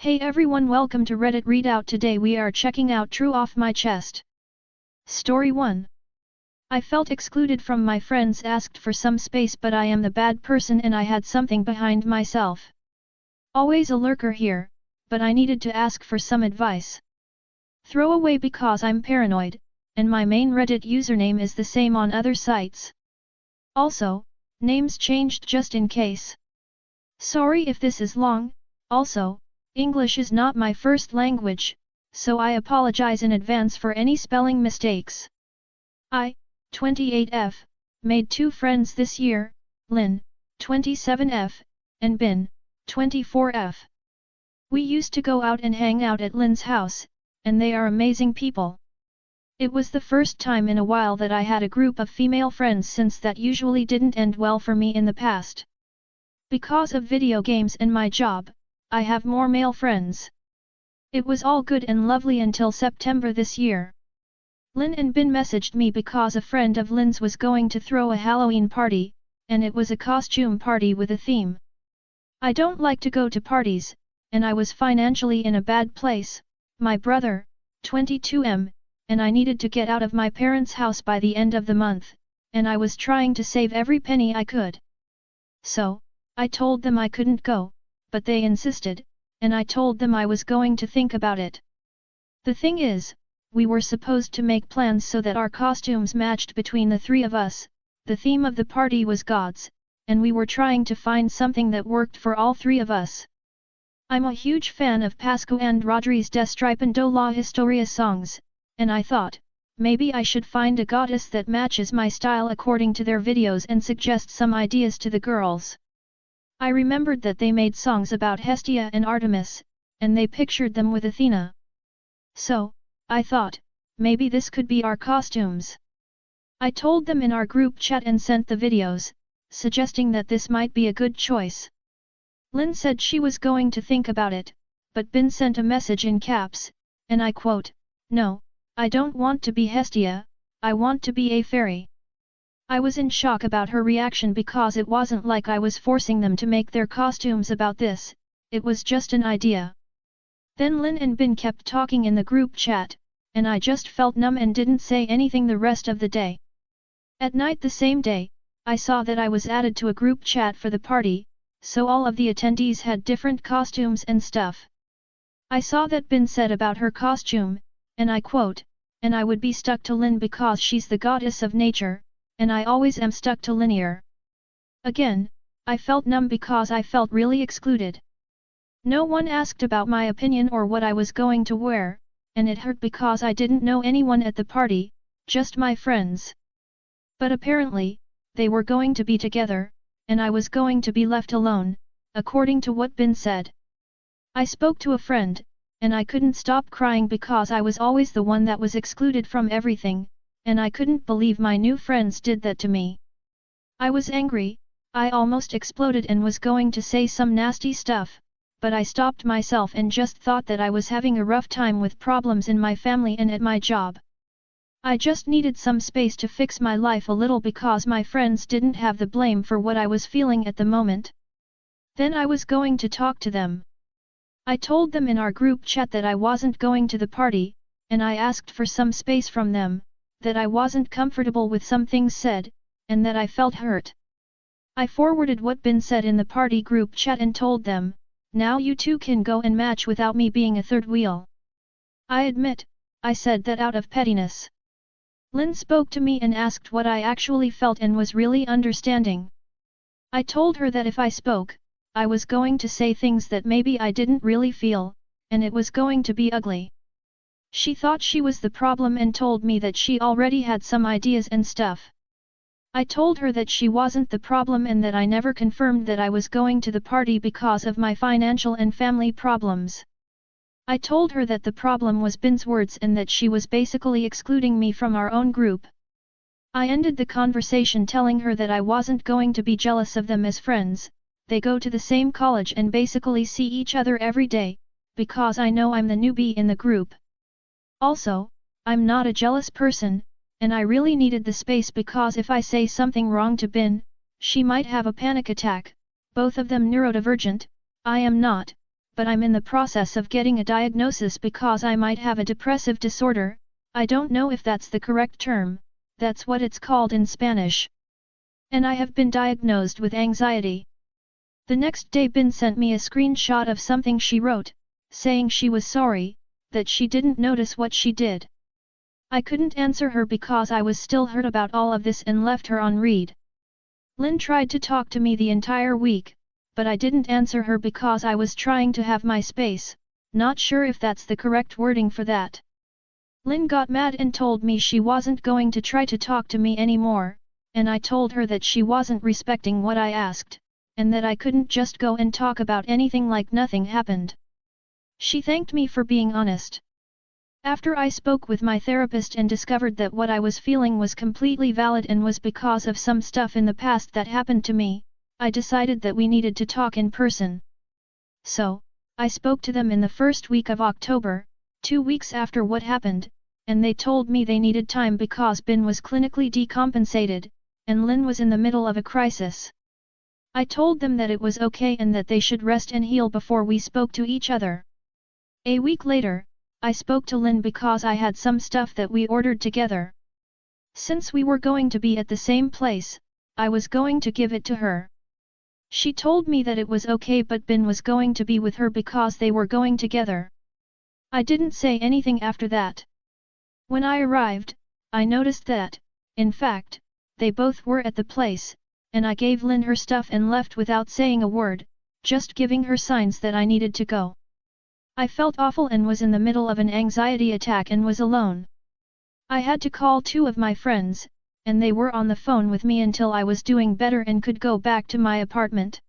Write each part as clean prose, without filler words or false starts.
Hey everyone, welcome to Reddit Readout. Today we are checking out True Off My Chest. Story 1. I felt excluded from my friends, asked for some space, but I am the bad person and I had something behind myself. Always a lurker here, but I needed to ask for some advice. Throw away because I'm paranoid, and my main Reddit username is the same on other sites. Also, names changed just in case. Sorry if this is long. Also, English is not my first language, so I apologize in advance for any spelling mistakes. I, 28F, made 2 friends this year, Lin, 27F, and Bin, 24F. We used to go out and hang out at Lin's house, and they are amazing people. It was the first time in a while that I had a group of female friends, since that usually didn't end well for me in the past. Because of video games and my job, I have more male friends. It was all good and lovely until September this year. Lin and Bin messaged me because a friend of Lin's was going to throw a Halloween party, and it was a costume party with a theme. I don't like to go to parties, and I was financially in a bad place, my brother, 22M, and I needed to get out of my parents' house by the end of the month, and I was trying to save every penny I could. So, I told them I couldn't go, but they insisted, and I told them I was going to think about it. The thing is, we were supposed to make plans so that our costumes matched between the 3 of us. The theme of the party was gods, and we were trying to find something that worked for all 3 of us. I'm a huge fan of Pasco and Rodriguez de Stripendo La Historia songs, and I thought, maybe I should find a goddess that matches my style according to their videos and suggest some ideas to the girls. I remembered that they made songs about Hestia and Artemis, and they pictured them with Athena. So, I thought, maybe this could be our costumes. I told them in our group chat and sent the videos, suggesting that this might be a good choice. Lin said she was going to think about it, but Bin sent a message in caps, and I quote, "No, I don't want to be Hestia, I want to be a fairy." I was in shock about her reaction because it wasn't like I was forcing them to make their costumes about this, it was just an idea. Then Lin and Bin kept talking in the group chat, and I just felt numb and didn't say anything the rest of the day. At night the same day, I saw that I was added to a group chat for the party, so all of the attendees had different costumes and stuff. I saw that Bin said about her costume, and I quote, "And I would be stuck to Lin because she's the goddess of nature, and I always am stuck to linear." Again, I felt numb because I felt really excluded. No one asked about my opinion or what I was going to wear, and it hurt because I didn't know anyone at the party, just my friends. But apparently, they were going to be together, and I was going to be left alone, according to what Bin said. I spoke to a friend, and I couldn't stop crying because I was always the one that was excluded from everything, and I couldn't believe my new friends did that to me. I was angry, I almost exploded and was going to say some nasty stuff, but I stopped myself and just thought that I was having a rough time with problems in my family and at my job. I just needed some space to fix my life a little because my friends didn't have the blame for what I was feeling at the moment. Then I was going to talk to them. I told them in our group chat that I wasn't going to the party, and I asked for some space from them, that I wasn't comfortable with some things said, and that I felt hurt. I forwarded what Bin said in the party group chat and told them, "Now you 2 can go and match without me being a third wheel." I admit, I said that out of pettiness. Lin spoke to me and asked what I actually felt and was really understanding. I told her that if I spoke, I was going to say things that maybe I didn't really feel, and it was going to be ugly. She thought she was the problem and told me that she already had some ideas and stuff. I told her that she wasn't the problem and that I never confirmed that I was going to the party because of my financial and family problems. I told her that the problem was Bin's words and that she was basically excluding me from our own group. I ended the conversation telling her that I wasn't going to be jealous of them as friends, they go to the same college and basically see each other every day, because I know I'm the newbie in the group. Also, I'm not a jealous person, and I really needed the space because if I say something wrong to Bin, she might have a panic attack, both of them neurodivergent, I am not, but I'm in the process of getting a diagnosis because I might have a depressive disorder. I don't know if that's the correct term, that's what it's called in Spanish. And I have been diagnosed with anxiety. The next day Bin sent me a screenshot of something she wrote, saying she was sorry, that she didn't notice what she did. I couldn't answer her because I was still hurt about all of this and left her on read. Lin tried to talk to me the entire week, but I didn't answer her because I was trying to have my space, not sure if that's the correct wording for that. Lin got mad and told me she wasn't going to try to talk to me anymore, and I told her that she wasn't respecting what I asked, and that I couldn't just go and talk about anything like nothing happened. She thanked me for being honest. After I spoke with my therapist and discovered that what I was feeling was completely valid and was because of some stuff in the past that happened to me, I decided that we needed to talk in person. So, I spoke to them in the first week of October, 2 weeks after what happened, and they told me they needed time because Bin was clinically decompensated, and Lin was in the middle of a crisis. I told them that it was okay and that they should rest and heal before we spoke to each other. A week later, I spoke to Lin because I had some stuff that we ordered together. Since we were going to be at the same place, I was going to give it to her. She told me that it was okay but Bin was going to be with her because they were going together. I didn't say anything after that. When I arrived, I noticed that, in fact, they both were at the place, and I gave Lin her stuff and left without saying a word, just giving her signs that I needed to go. I felt awful and was in the middle of an anxiety attack and was alone. I had to call 2 of my friends, and they were on the phone with me until I was doing better and could go back to my apartment.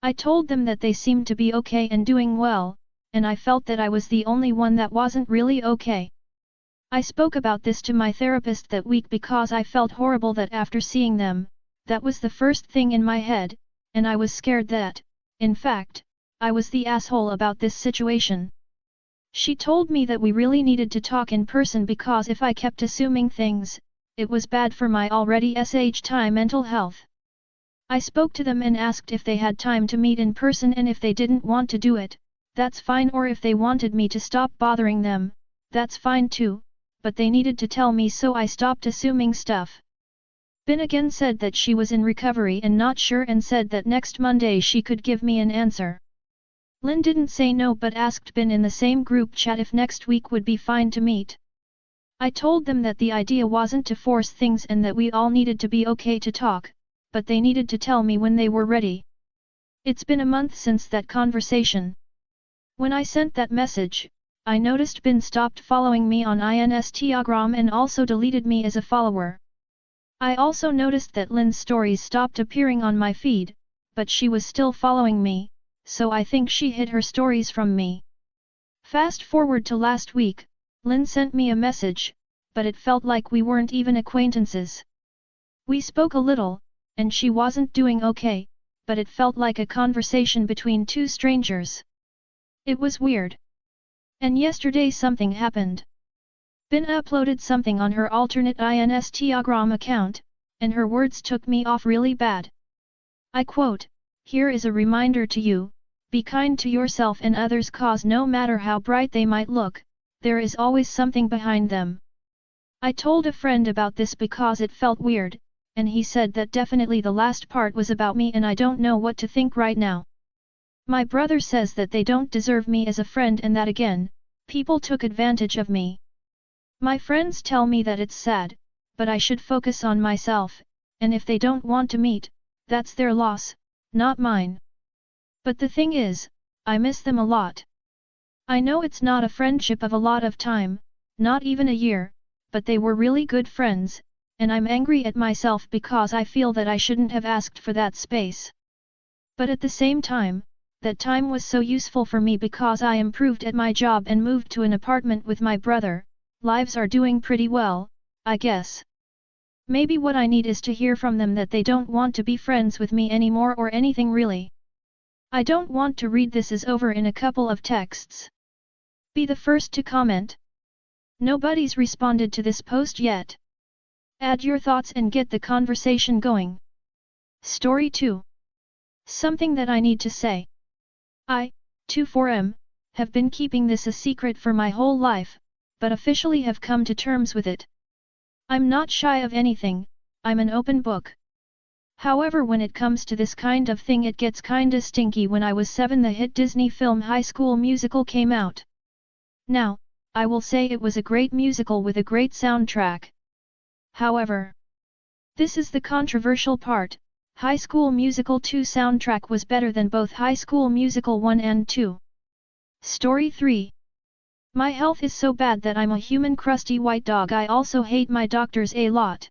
I told them that they seemed to be okay and doing well, and I felt that I was the only one that wasn't really okay. I spoke about this to my therapist that week because I felt horrible that after seeing them, that was the first thing in my head, and I was scared that, in fact, I was the asshole about this situation. She told me that we really needed to talk in person because if I kept assuming things, it was bad for my already SHT mental health. I spoke to them and asked if they had time to meet in person, and if they didn't want to do it, that's fine, or if they wanted me to stop bothering them, that's fine too, but they needed to tell me so I stopped assuming stuff. Bin again said that she was in recovery and not sure and said that next Monday she could give me an answer. Lin didn't say no but asked Bin in the same group chat if next week would be fine to meet. I told them that the idea wasn't to force things and that we all needed to be okay to talk, but they needed to tell me when they were ready. It's been a month since that conversation. When I sent that message, I noticed Bin stopped following me on Instagram and also deleted me as a follower. I also noticed that Lin's stories stopped appearing on my feed, but she was still following me, so I think she hid her stories from me. Fast forward to last week, Lin sent me a message, but it felt like we weren't even acquaintances. We spoke a little, and she wasn't doing okay, but it felt like a conversation between 2 strangers. It was weird. And yesterday something happened. Bin uploaded something on her alternate Instagram account, and her words took me off really bad. I quote, "Here is a reminder to you, be kind to yourself and others cause no matter how bright they might look, there is always something behind them." I told a friend about this because it felt weird, and he said that definitely the last part was about me and I don't know what to think right now. My brother says that they don't deserve me as a friend and that again, people took advantage of me. My friends tell me that it's sad, but I should focus on myself, and if they don't want to meet, that's their loss, not mine. But the thing is, I miss them a lot. I know it's not a friendship of a lot of time, not even a year, but they were really good friends, and I'm angry at myself because I feel that I shouldn't have asked for that space. But at the same time, that time was so useful for me because I improved at my job and moved to an apartment with my brother. Lives are doing pretty well, I guess. Maybe what I need is to hear from them that they don't want to be friends with me anymore or anything really. I don't want to read this as over in a couple of texts. Be the first to comment. Nobody's responded to this post yet. Add your thoughts and get the conversation going. Story 2. Something that I need to say. I 24m, have been keeping this a secret for my whole life, but officially have come to terms with it. I'm not shy of anything, I'm an open book. However, when it comes to this kind of thing, it gets kinda stinky. When I was 7, the hit Disney film High School Musical came out. Now, I will say it was a great musical with a great soundtrack. However, this is the controversial part, High School Musical 2 soundtrack was better than both High School Musical 1 and 2. Story 3. My health is so bad that I'm a human crusty white dog. I also hate my doctors a lot.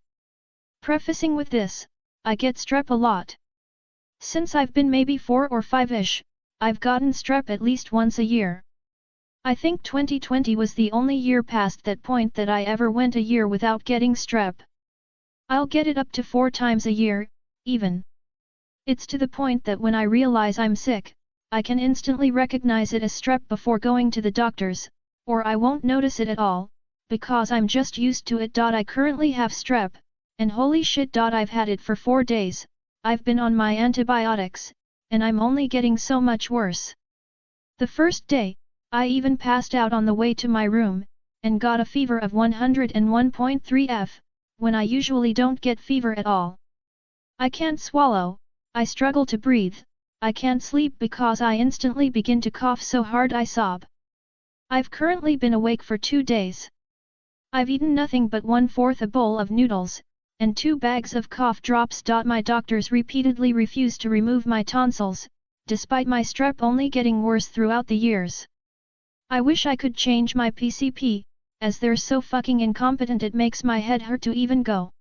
Prefacing with this, I get strep a lot. Since I've been maybe 4 or 5ish, I've gotten strep at least once a year. I think 2020 was the only year past that point that I ever went a year without getting strep. I'll get it up to 4 times a year, even. It's to the point that when I realize I'm sick, I can instantly recognize it as strep before going to the doctors, or I won't notice it at all, because I'm just used to it. I currently have strep, and holy shit, I've had it for 4 days, I've been on my antibiotics, and I'm only getting so much worse. The first day, I even passed out on the way to my room, and got a fever of 101.3 F, when I usually don't get fever at all. I can't swallow, I struggle to breathe, I can't sleep because I instantly begin to cough so hard I sob. I've currently been awake for 2 days. I've eaten nothing but 1/4 a bowl of noodles, and 2 bags of cough drops. My doctors repeatedly refuse to remove my tonsils, despite my strep only getting worse throughout the years. I wish I could change my PCP, as they're so fucking incompetent it makes my head hurt to even go.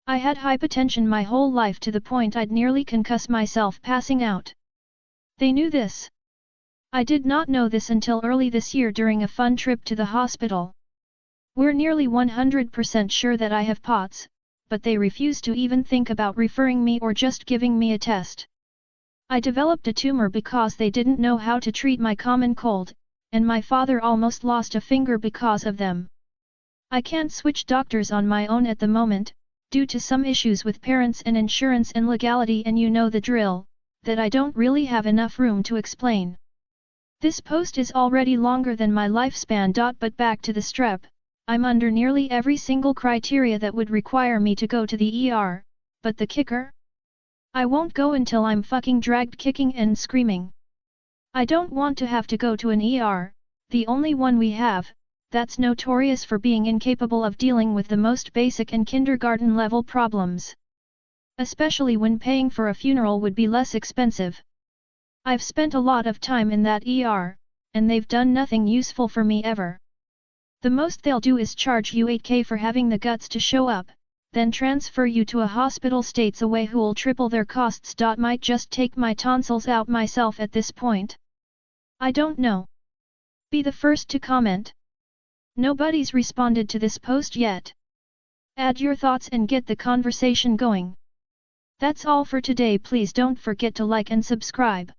I had hypertension my whole life to the point I'd nearly concuss myself passing out. They knew this. I did not know this until early this year during a fun trip to the hospital. We're nearly 100% sure that I have POTS, but they refuse to even think about referring me or just giving me a test. I developed a tumor because they didn't know how to treat my common cold, and my father almost lost a finger because of them. I can't switch doctors on my own at the moment, due to some issues with parents and insurance and legality, and you know the drill, that I don't really have enough room to explain. This post is already longer than my lifespan. But back to the strep, I'm under nearly every single criteria that would require me to go to the ER, but the kicker? I won't go until I'm fucking dragged kicking and screaming. I don't want to have to go to an ER, the only one we have, that's notorious for being incapable of dealing with the most basic and kindergarten level problems. Especially when paying for a funeral would be less expensive. I've spent a lot of time in that ER, and they've done nothing useful for me ever. The most they'll do is charge you 8K for having the guts to show up, then transfer you to a hospital states away who'll triple their costs. Might just take my tonsils out myself at this point. I don't know. Be the first to comment. Nobody's responded to this post yet. Add your thoughts and get the conversation going. That's all for today. Please don't forget to like and subscribe.